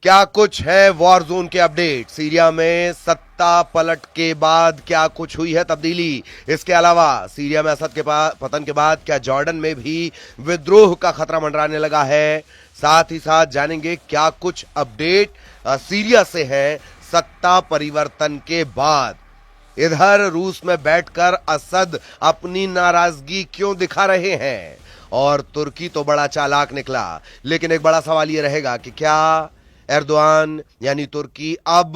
क्या कुछ है वॉर जोन के अपडेट। सीरिया में सत्ता पलट के बाद क्या कुछ हुई है तब्दीली। इसके अलावा सीरिया में असद के पतन के बाद क्या जॉर्डन में भी विद्रोह का खतरा मंडराने लगा है। साथ ही साथ जानेंगे क्या कुछ अपडेट सीरिया से है सत्ता परिवर्तन के बाद। इधर रूस में बैठकर असद अपनी नाराजगी क्यों दिखा रहे हैं, और तुर्की तो बड़ा चालाक निकला। लेकिन एक बड़ा सवाल यह रहेगा कि क्या एर्दोआन यानी तुर्की अब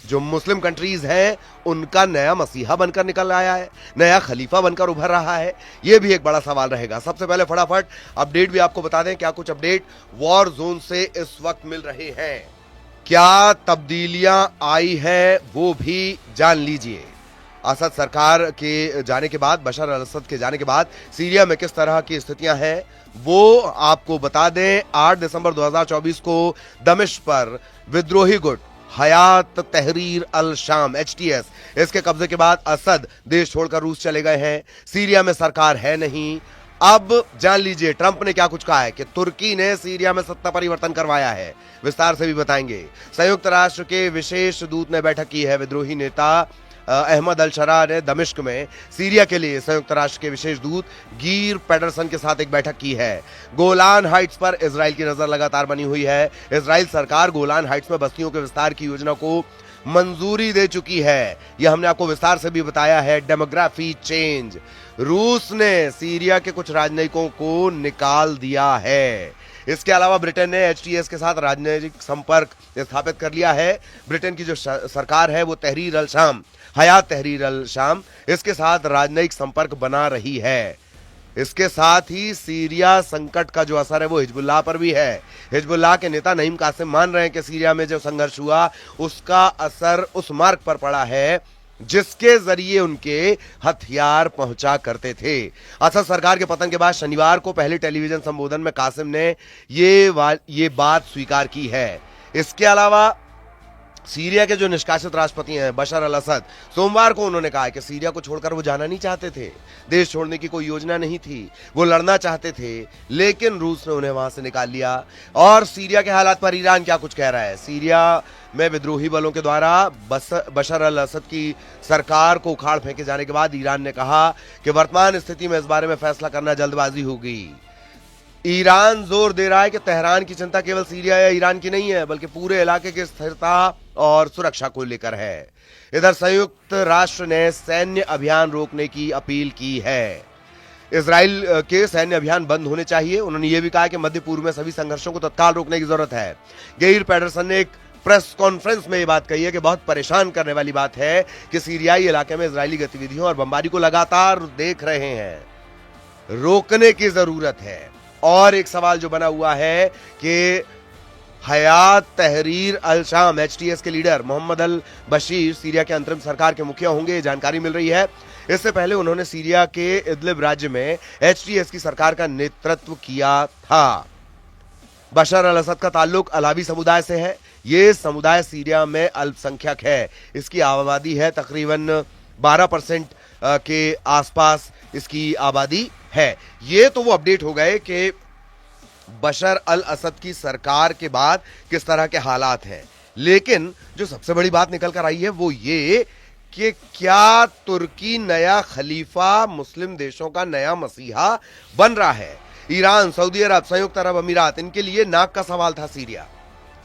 जो मुस्लिम कंट्रीज हैं उनका नया मसीहा बनकर निकल आया है, नया खलीफा बनकर उभर रहा है। यह भी एक बड़ा सवाल रहेगा। सबसे पहले फटाफट अपडेट भी आपको बता दें क्या कुछ अपडेट वॉर जोन से इस वक्त मिल रहे हैं, क्या तब्दीलियां आई है वो भी जान लीजिए। असद सरकार के जाने के बाद, बशर अल असद के जाने के बाद सीरिया में किस तरह की स्थितियां हैं वो आपको बता दें। 8 दिसंबर 2024 को दमिश्क पर विद्रोही गुट हयात तहरीर अल शाम HTS इसके कब्जे के बाद असद देश छोड़कर रूस चले गए हैं। सीरिया में सरकार है नहीं। अब जान लीजिए ट्रंप ने क्या कुछ कहा है कि तुर्की ने सीरिया में सत्ता परिवर्तन करवाया है। विस्तार से भी बताएंगे। संयुक्त राष्ट्र के विशेष दूत ने बैठक की है। विद्रोही नेता अहमद अल शरा ने दमिश्क में सीरिया के लिए संयुक्त राष्ट्र के विशेष दूत गिर पेडरसन के साथ एक बैठक की है। गोलान हाइट्स पर इजराइल की नजर लगातार बनी हुई है। इजराइल सरकार गोलान हाइट्स में बस्तियों के विस्तार की योजना को मंजूरी दे चुकी है। यह हमने आपको विस्तार से भी बताया है। डेमोग्राफी चेंज, रूस ने सीरिया के कुछ राजनयिकों को निकाल दिया है। इसके अलावा ब्रिटेन ने HTS के साथ राजनीतिक संपर्क स्थापित कर लिया है। ब्रिटेन की जो सरकार है वो तहरीर अल शाम, हयात तहरीर अल शाम, इसके साथ राजनयिक संपर्क बना रही है। इसके साथ ही सीरिया संकट का जो असर है वो हिजबुल्लाह पर भी है। हिजबुल्लाह के नेता नईम कासिम मान रहे हैं कि सीरिया में जो संघर्ष हुआ उसका असर उस मार्ग पर पड़ा है जिसके जरिए उनके हथियार पहुंचा करते थे। असद सरकार के पतन के बाद शनिवार को पहले टेलीविजन संबोधन में कासिम ने ये बात स्वीकार की है। इसके अलावा सीरिया के जो निष्कासित राष्ट्रपति हैं बशर अल असद, सोमवार को उन्होंने कहा कि सीरिया को छोड़कर वो जाना नहीं चाहते थे। देश छोड़ने की कोई योजना नहीं थी, वो लड़ना चाहते थे, लेकिन रूस ने उन्हें वहां से निकाल लिया। और सीरिया के हालात पर ईरान क्या कुछ कह रहा है। सीरिया में विद्रोही बलों के द्वारा बशर अल असद की सरकार को उखाड़ फेंके जाने के बाद ईरान ने कहा कि वर्तमान स्थिति में इस बारे में फैसला करना जल्दबाजी होगी। ईरान जोर दे रहा है कि तेहरान की चिंता केवल सीरिया या ईरान की नहीं है बल्कि पूरे इलाके की स्थिरता और सुरक्षा को लेकर है। इधर संयुक्त राष्ट्र ने सैन्य अभियान रोकने की अपील की है। इजराइल के सैन्य अभियान बंद होने चाहिए। उन्होंने यह भी कहा कि मध्य पूर्व में सभी संघर्षों को तत्काल रोकने की जरूरत है। गिर पेडरसन ने एक प्रेस कॉन्फ्रेंस में यह बात कही है कि बहुत परेशान करने वाली बात है कि सीरियाई इलाके में इजरायली गतिविधियों और बमबारी को लगातार देख रहे हैं, रोकने की जरूरत है। और एक सवाल जो बना हुआ है कि हयात तहरीर अल शाम HTS के लीडर मोहम्मद अल बशीर सीरिया के अंतरिम सरकार के मुखिया होंगे, जानकारी मिल रही है। इससे पहले उन्होंने सीरिया के इदलिब राज्य में HTS की सरकार का नेतृत्व किया था। बशर अल असद का ताल्लुक अलावी समुदाय से है। यह समुदाय सीरिया में अल्पसंख्यक है। इसकी आबादी है तकरीबन 12% के आसपास इसकी आबादी है। ये तो वो अपडेट हो गए कि बशर अल असद की सरकार के बाद किस तरह के हालात हैं। लेकिन जो सबसे बड़ी बात निकल कर आई है वो ये कि क्या तुर्की नया खलीफा, मुस्लिम देशों का नया मसीहा बन रहा है। ईरान, सऊदी अरब, संयुक्त अरब अमीरात, इनके लिए नाक का सवाल था सीरिया,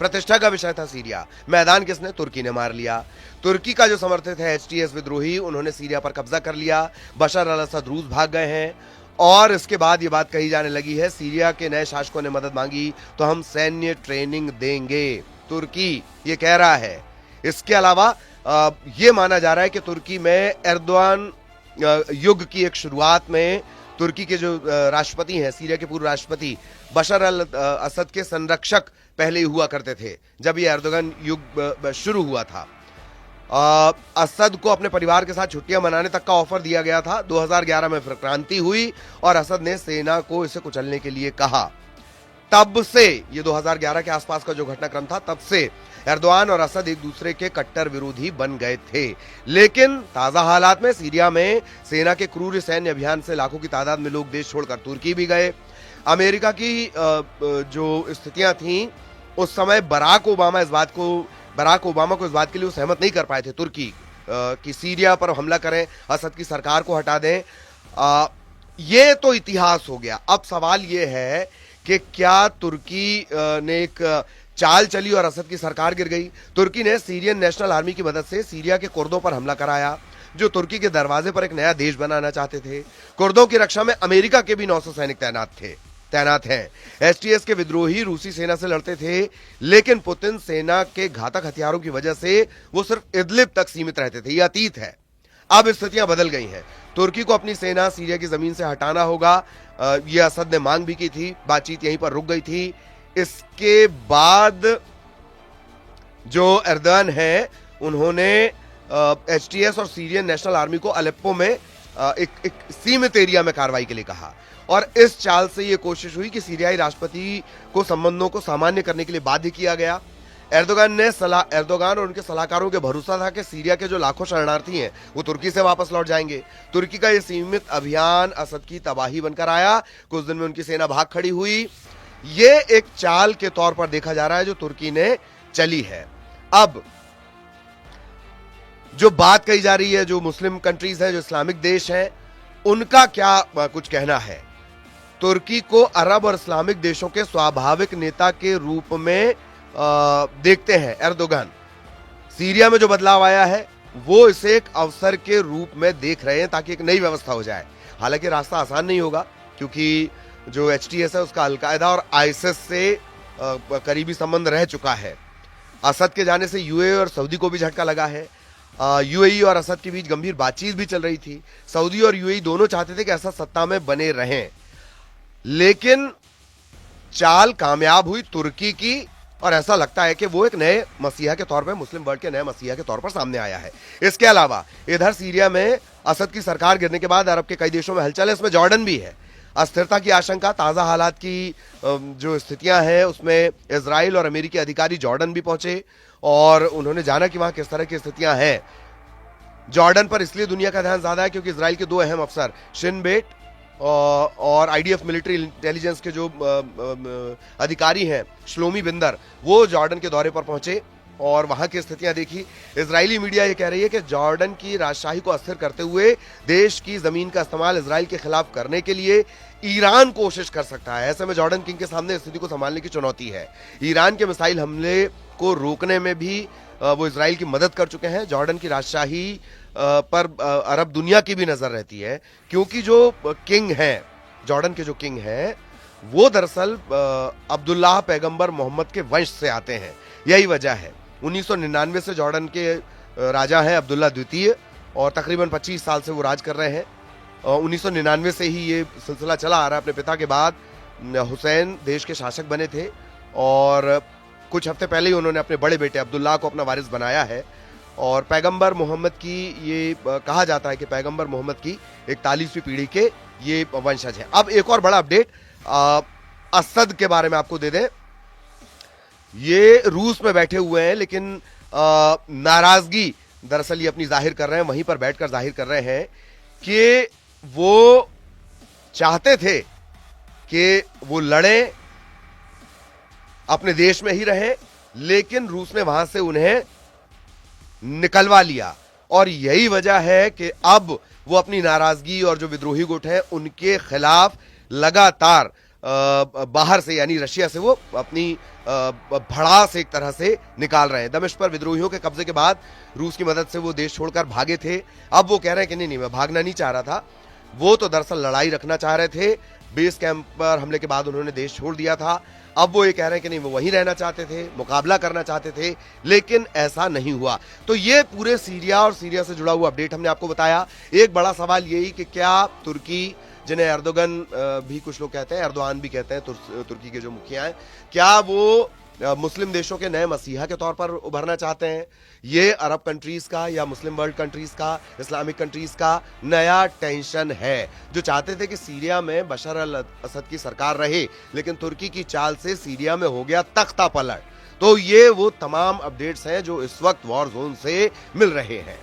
प्रतिष्ठा का विषय था सीरिया। मैदान किसने? तुर्की ने मार लिया। तुर्की का जो समर्थित है HTS विद्रोही, उन्होंने सीरिया पर कब्जा कर लिया। बशर अल असद रूस भाग गए हैं। और इसके बाद ये बात कही जाने लगी है सीरिया के नए शासकों ने मदद मांगी तो हम सैन्य ट्रेनिंग देंगे, तुर्की ये कह रहा है। इसके अलावा ये माना जा रहा है कि तुर्की में एर्दोआन युग की एक शुरुआत में तुर्की के जो राष्ट्रपति हैं, सीरिया के पूर्व राष्ट्रपति बशर अल असद के संरक्षक पहले ही हुआ करते थे जब ये एर्दोगन युग शुरू हुआ था। असद को अपने परिवार के साथ छुट्टियां मनाने तक का ऑफर दिया गया था। 2011 में फिर क्रांति हुई और असद ने सेना को इसे कुचलने के लिए कहा। तब से, ये 2011 के आसपास का जो घटनाक्रम था, तब से एर्दोआन और असद एक दूसरे के कट्टर विरोधी बन गए थे। लेकिन ताजा हालात में सीरिया में सेना के क्रूर सैन्य अभियान से लाखों की तादाद में लोग देश छोड़कर तुर्की भी गए। अमेरिका की जो स्थितियां थीं उस समय बराक ओबामा को इस बात के लिए वो सहमत नहीं कर पाए थे तुर्की कि सीरिया पर हमला करें, असद की सरकार को हटा दें। ये तो इतिहास हो गया। अब सवाल ये है कि क्या तुर्की ने एक चाल चली और असद की सरकार गिर गई? तुर्की ने सीरियन नेशनल आर्मी की मदद से सीरिया के कुर्दों पर हमला कराया, जो तुर्की के दरवाजे पर एक नया देश बनाना चाहते थे। कुर्दों की रक्षा में अमेरिका के भी 900 सैनिक तैनात हैं। एसटीएस के विद्रोही रूसी सेना से लड़ते थे, लेकिन पुतिन सेना के घातक हथियारों की वजह से वो सिर्फ इदलिब तक सीमित रहते थे। ये अतीत है। अब स्थितियां बदल गई हैं। तुर्की को अपनी सेना सीरिया की जमीन से हटाना होगा। ये असद ने मांग भी की थी। बातचीत यहीं पर रुक गई थी। इसके बाद जो एर्दोगान है, उन्होंने एचटीएस और सीरियन नेशनल आर्मी को अलेप्पो में एक सीमित एरिया में कार्रवाई के लिए कहा, और इस चाल से यह कोशिश हुई कि सीरियाई राष्ट्रपति को संबंधों को सामान्य करने के लिए बाध्य किया गया। एर्दोगान और उनके सलाहकारों के भरोसा था कि सीरिया के जो लाखों शरणार्थी हैं वो तुर्की से वापस लौट जाएंगे। तुर्की का यह सीमित अभियान असद की तबाही बनकर आया। कुछ दिन में उनकी सेना भाग खड़ी हुई। ये एक चाल के तौर पर देखा जा रहा है जो तुर्की ने चली है। अब जो बात कही जा रही है, जो मुस्लिम कंट्रीज हैं, जो इस्लामिक देश हैं, उनका क्या कुछ कहना है? तुर्की को अरब और इस्लामिक देशों के स्वाभाविक नेता के रूप में देखते हैं एर्दोगान। सीरिया में जो बदलाव आया है वो इसे एक अवसर के रूप में देख रहे हैं ताकि एक नई व्यवस्था हो जाए। हालांकि रास्ता आसान नहीं होगा, क्योंकि जो एचटीएस है उसका अलकायदा और आईएसएस से करीबी संबंध रह चुका है। असद के जाने से यूएई और सऊदी को भी झटका लगा है। यूएई और असद के बीच गंभीर बातचीत भी चल रही थी। सऊदी और यूएई दोनों चाहते थे कि असद सत्ता में बने रहें, लेकिन चाल कामयाब हुई तुर्की की, और ऐसा लगता है कि वो एक नए मसीहा के तौर पर, मुस्लिम वर्ल्ड के नए मसीहा के तौर पर सामने आया है। इसके अलावा इधर सीरिया में असद की सरकार गिरने के बाद अरब के कई देशों में हलचल है, इसमें जॉर्डन भी है। अस्थिरता की आशंका, ताजा हालात की जो स्थितियां हैं, उसमें इजराइल और अमेरिकी अधिकारी जॉर्डन भी पहुंचे और उन्होंने जाना कि वहां किस तरह की स्थितियां हैं। जॉर्डन पर इसलिए दुनिया का ध्यान ज्यादा है क्योंकि इजराइल के दो अहम अफसर शिन बेट और आईडीएफ मिलिट्री इंटेलिजेंस के जो अधिकारी हैं, श्लोमी बिंदर, वो जॉर्डन के दौरे पर पहुंचे और वहां की स्थितियां देखी। इजरायली मीडिया ये कह रही है कि जॉर्डन की राजशाही को अस्थिर करते हुए देश की जमीन का इस्तेमाल इजराइल के खिलाफ करने के लिए ईरान कोशिश कर सकता है। ऐसे में जॉर्डन किंग के सामने स्थिति को संभालने की चुनौती है। ईरान के मिसाइल हमले को रोकने में भी वो इजराइल की मदद कर चुके हैं। जॉर्डन की राजशाही पर अरब दुनिया की भी नजर रहती है, क्योंकि जो किंग हैं, जॉर्डन के जो किंग हैं, वो दरअसल अब्दुल्लाह पैगंबर मोहम्मद के वंश से आते हैं। यही वजह है। 1999 से जॉर्डन के राजा हैं अब्दुल्ला द्वितीय, और तकरीबन 25 साल से वो राज कर रहे हैं। 1999 से ही ये सिलसिला चला आ रहा है। अपने पिता के बाद हुसैन देश के शासक बने थे, और कुछ हफ्ते पहले ही उन्होंने अपने बड़े बेटे अब्दुल्लाह को अपना वारिस बनाया है। और पैगंबर मोहम्मद की, ये कहा जाता है कि पैगंबर मोहम्मद की 41वीं पीढ़ी के ये वंशज हैं। अब एक और बड़ा अपडेट असद के बारे में आपको दे दें। ये रूस में बैठे हुए हैं, लेकिन नाराजगी दरअसल ये अपनी जाहिर कर रहे हैं, वहीं पर बैठकर जाहिर कर रहे हैं कि वो चाहते थे कि वो लड़ें, अपने देश में ही रहें, लेकिन रूस ने वहां से उन्हें निकलवा लिया। और यही वजह है कि अब वो अपनी नाराजगी और जो विद्रोही गुट है उनके खिलाफ लगातार बाहर से, यानी रशिया से, वो अपनी भड़ास एक तरह से निकाल रहे हैं। दमिश्क पर विद्रोहियों के कब्जे के बाद रूस की मदद से वो देश छोड़कर भागे थे। अब वो कह रहे हैं कि नहीं, मैं भागना नहीं चाह रहा था, वो तो दरअसल लड़ाई रखना चाह रहे थे। बेस कैंप पर हमले के बाद उन्होंने देश छोड़ दिया था। अब वो ये कह रहे हैं कि नहीं, वो वहीं रहना चाहते थे, मुकाबला करना चाहते थे, लेकिन ऐसा नहीं हुआ। तो ये पूरे सीरिया और सीरिया से जुड़ा हुआ अपडेट हमने आपको बताया। एक बड़ा सवाल यही कि क्या तुर्की, जिन्हें एर्दोगन भी कुछ लोग कहते हैं, एर्दोआन भी कहते हैं, तुर्की के जो मुखिया हैं, क्या वो मुस्लिम देशों के नए मसीहा के तौर पर उभरना चाहते हैं? ये अरब कंट्रीज का या मुस्लिम वर्ल्ड कंट्रीज का, इस्लामिक कंट्रीज का नया टेंशन है, जो चाहते थे कि सीरिया में बशर अल असद की सरकार रहे, लेकिन तुर्की की चाल से सीरिया में हो गया तख्ता पलट। तो ये वो तमाम अपडेट्स हैं जो इस वक्त वॉर जोन से मिल रहे हैं।